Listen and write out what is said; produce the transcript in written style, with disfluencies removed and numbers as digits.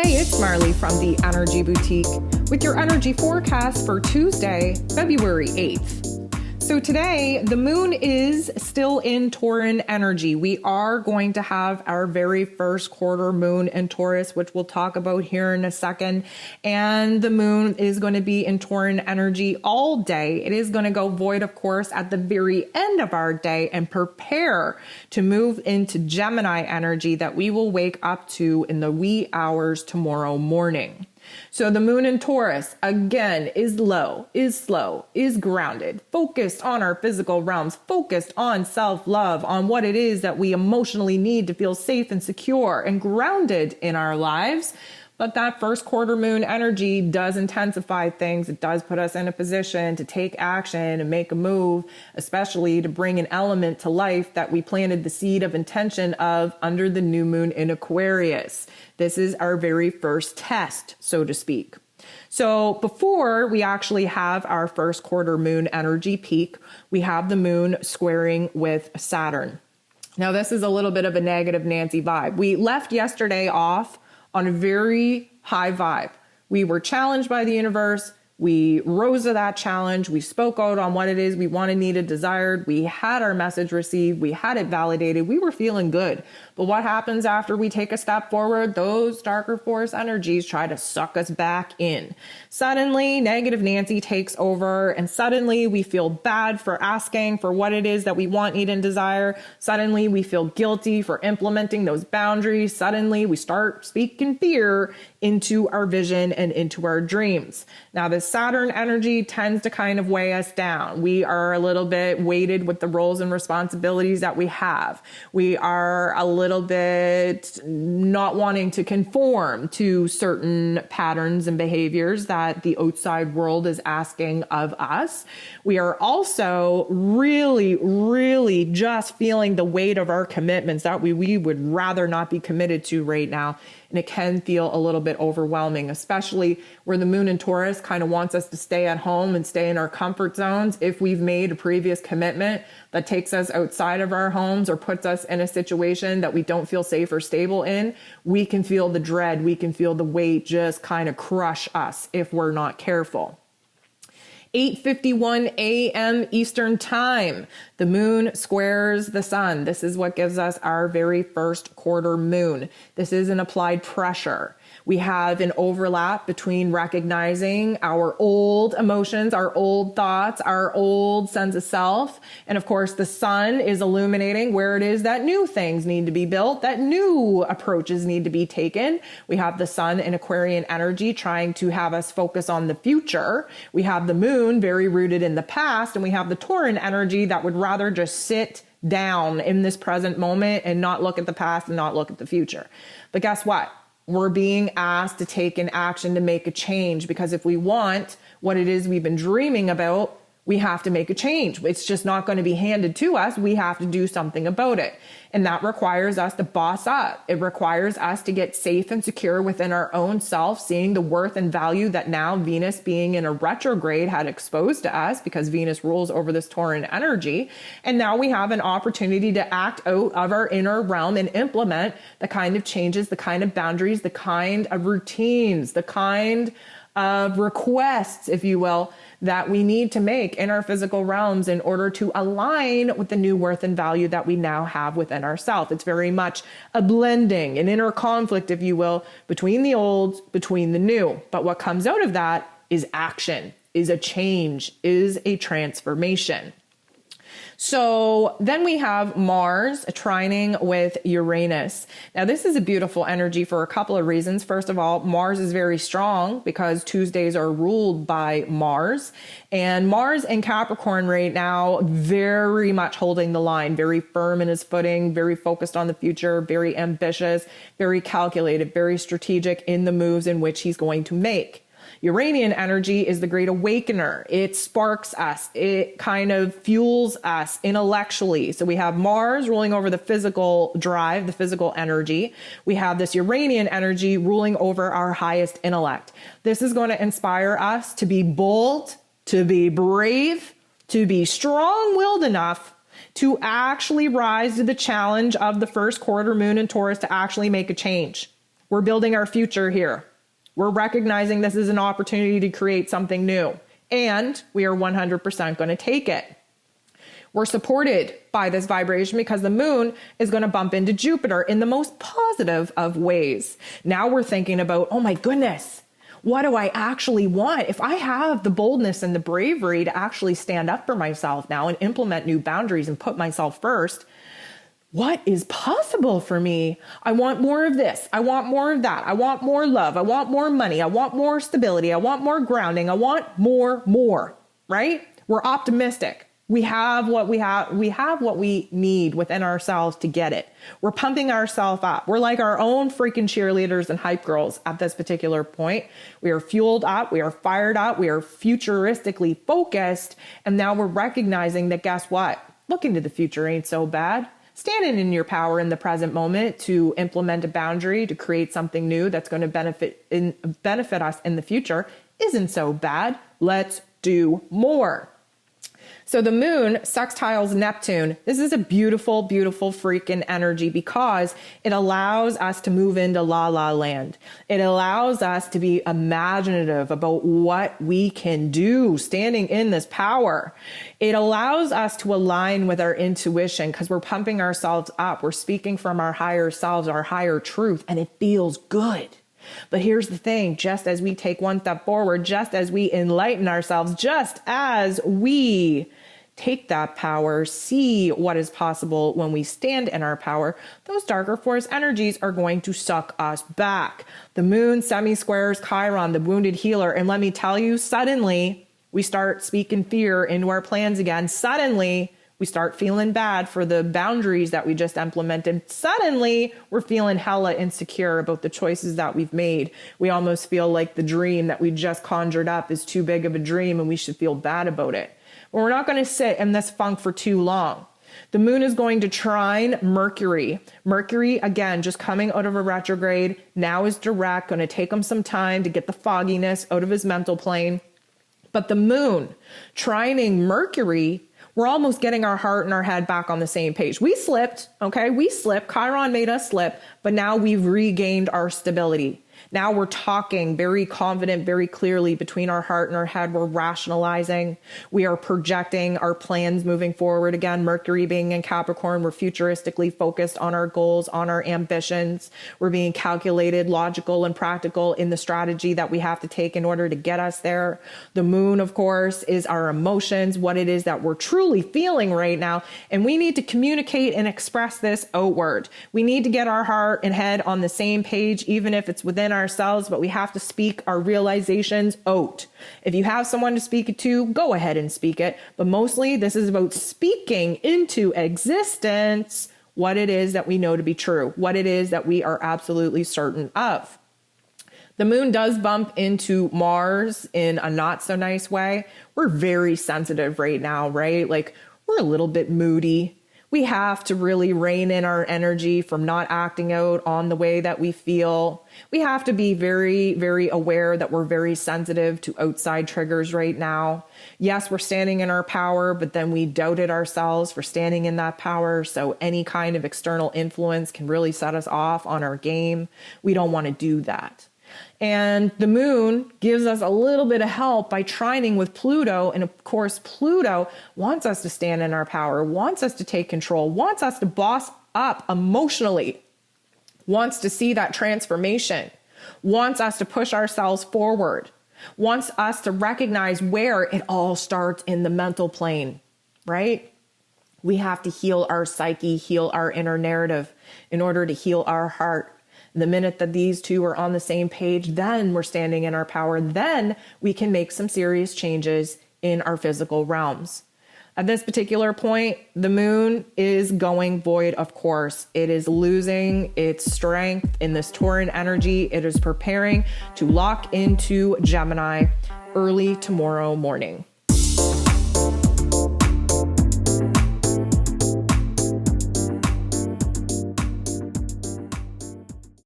Hey, it's Marley from the Energy Boutique with your energy forecast for Tuesday, February 8th. So today, the moon is still in Taurus energy. We are going to have our very first quarter moon in Taurus, which we'll talk about here in a second. And the moon is going to be in Taurus energy all day. It is going to go void, of course, at the very end of our day and prepare to move into Gemini energy that we will wake up to in the wee hours tomorrow morning. So the moon in Taurus, again, is low, is slow, is grounded, focused on our physical realms, focused on self-love, on what it is that we emotionally need to feel safe and secure and grounded in our lives. But that first quarter moon energy does intensify things. It does put us in a position to take action and make a move, especially to bring an element to life that we planted the seed of intention of under the new moon in Aquarius. This is our very first test, so to speak. So before we actually have our first quarter moon energy peak, we have the moon squaring with Saturn. Now, this is a little bit of a negative Nancy vibe. We left yesterday off on a very high vibe. We were challenged by the universe. We rose to that challenge. We spoke out on what it is we wanted, needed, desired. We had our message received. We had it validated. We were feeling good. But what happens after we take a step forward? Those darker force energies try to suck us back in. Suddenly, negative Nancy takes over, and suddenly we feel bad for asking for what it is that we want, need, and desire. Suddenly, we feel guilty for implementing those boundaries. Suddenly, we start speaking fear into our vision and into our dreams. Now, the Saturn energy tends to kind of weigh us down. We are a little bit weighted with the roles and responsibilities that we have. We are a little bit not wanting to conform to certain patterns and behaviors that the outside world is asking of us. We are also really just feeling the weight of our commitments that we would rather not be committed to right now. And it can feel a little bit overwhelming, especially where the moon in Taurus kind of wants us to stay at home and stay in our comfort zones. If we've made a previous commitment that takes us outside of our homes or puts us in a situation that we don't feel safe or stable in, we can feel the dread, we can feel the weight just kind of crush us if we're not careful. 8:51 a.m. Eastern Time, the moon squares the sun. This is what gives us our very first quarter moon. This is an applied pressure. We have an overlap between recognizing our old emotions, our old thoughts, our old sense of self. And of course, the sun is illuminating where it is that new things need to be built, that new approaches need to be taken. We have the sun in Aquarian energy trying to have us focus on the future. We have the moon very rooted in the past, and we have the Taurus energy that would rather just sit down in this present moment and not look at the past and not look at the future. But guess what? We're being asked to take an action to make a change, because if we want what it is we've been dreaming about, we have to make a change. It's just not going to be handed to us. We have to do something about it. And that requires us to boss up. It requires us to get safe and secure within our own self, seeing the worth and value that now Venus being in a retrograde had exposed to us, because Venus rules over this Taurus energy. And now we have an opportunity to act out of our inner realm and implement the kind of changes, the kind of boundaries, the kind of routines, the kind of requests, if you will, that we need to make in our physical realms in order to align with the new worth and value that we now have within ourselves. It's very much a blending, an inner conflict, if you will, between the old, between the new. But what comes out of that is action, is a change, is a transformation. So then we have Mars trining with Uranus. Now, this is a beautiful energy for a couple of reasons. First of all, Mars is very strong because Tuesdays are ruled by Mars. And Mars in Capricorn right now, very much holding the line, very firm in his footing, very focused on the future, very ambitious, very calculated, very strategic in the moves in which he's going to make. Uranian energy is the great awakener. It sparks us. It kind of fuels us intellectually. So we have Mars ruling over the physical drive, the physical energy. We have this Uranian energy ruling over our highest intellect. This is going to inspire us to be bold, to be brave, to be strong-willed enough to actually rise to the challenge of the first quarter moon in Taurus to actually make a change. We're building our future here. We're recognizing this is an opportunity to create something new, and we are 100% going to take it. We're supported by this vibration because the moon is going to bump into Jupiter in the most positive of ways. Now we're thinking about, oh my goodness, what do I actually want? If I have the boldness and the bravery to actually stand up for myself now and implement new boundaries and put myself first, what is possible for me? I want more of this. I want more of that. I want more love. I want more money. I want more stability. I want more grounding. I want more, right? We're optimistic. We have what we need within ourselves to get it. We're pumping ourselves up. We're like our own freaking cheerleaders and hype girls at this particular point. We are fueled up. We are fired up. We are futuristically focused. And now we're recognizing that, guess what? Looking to the future ain't so bad. Standing in your power in the present moment to implement a boundary, to create something new that's going to benefit us in the future isn't so bad. Let's do more. So the moon sextiles Neptune. This is a beautiful, beautiful freaking energy because it allows us to move into la la land. It allows us to be imaginative about what we can do standing in this power. It allows us to align with our intuition because we're pumping ourselves up. We're speaking from our higher selves, our higher truth, and it feels good. But here's the thing, just as we take one step forward, just as we enlighten ourselves, just as we take that power, see what is possible when we stand in our power, those darker force energies are going to suck us back. The moon semi-squares Chiron, the wounded healer. And let me tell you, suddenly we start speaking fear into our plans again. Suddenly we start feeling bad for the boundaries that we just implemented. Suddenly, we're feeling hella insecure about the choices that we've made. We almost feel like the dream that we just conjured up is too big of a dream and we should feel bad about it. But we're not going to sit in this funk for too long. The moon is going to trine Mercury. Mercury, again, just coming out of a retrograde, now is direct, going to take him some time to get the fogginess out of his mental plane. But the moon trining Mercury, we're almost getting our heart and our head back on the same page. We slipped, okay? We slipped. Chiron made us slip, but now we've regained our stability. Now we're talking very confident, very clearly between our heart and our head. We're rationalizing. We are projecting our plans moving forward. Again, Mercury being in Capricorn, we're futuristically focused on our goals, on our ambitions. We're being calculated, logical, and practical in the strategy that we have to take in order to get us there. The moon, of course, is our emotions, what it is that we're truly feeling right now. And we need to communicate and express this outward. We need to get our heart and head on the same page, even if it's within ourselves, but we have to speak our realizations out. If you have someone to speak it to, go ahead and speak it. But mostly this is about speaking into existence what it is that we know to be true, what it is that we are absolutely certain of. The moon does bump into Mars in a not so nice way. We're very sensitive right now, right? Like we're a little bit moody. We have to really rein in our energy from not acting out on the way that we feel. We have to be very, very aware that we're very sensitive to outside triggers right now. Yes, we're standing in our power, but then we doubted ourselves for standing in that power. So any kind of external influence can really set us off on our game. We don't want to do that. And the moon gives us a little bit of help by trining with Pluto. And of course, Pluto wants us to stand in our power, wants us to take control, wants us to boss up emotionally, wants to see that transformation, wants us to push ourselves forward, wants us to recognize where it all starts in the mental plane, right? We have to heal our psyche, heal our inner narrative in order to heal our heart. The minute that these two are on the same page, then we're standing in our power. Then we can make some serious changes in our physical realms. At this particular point, the moon is going void, of course. It is losing its strength in this Taurus energy. It is preparing to lock into Gemini early tomorrow morning.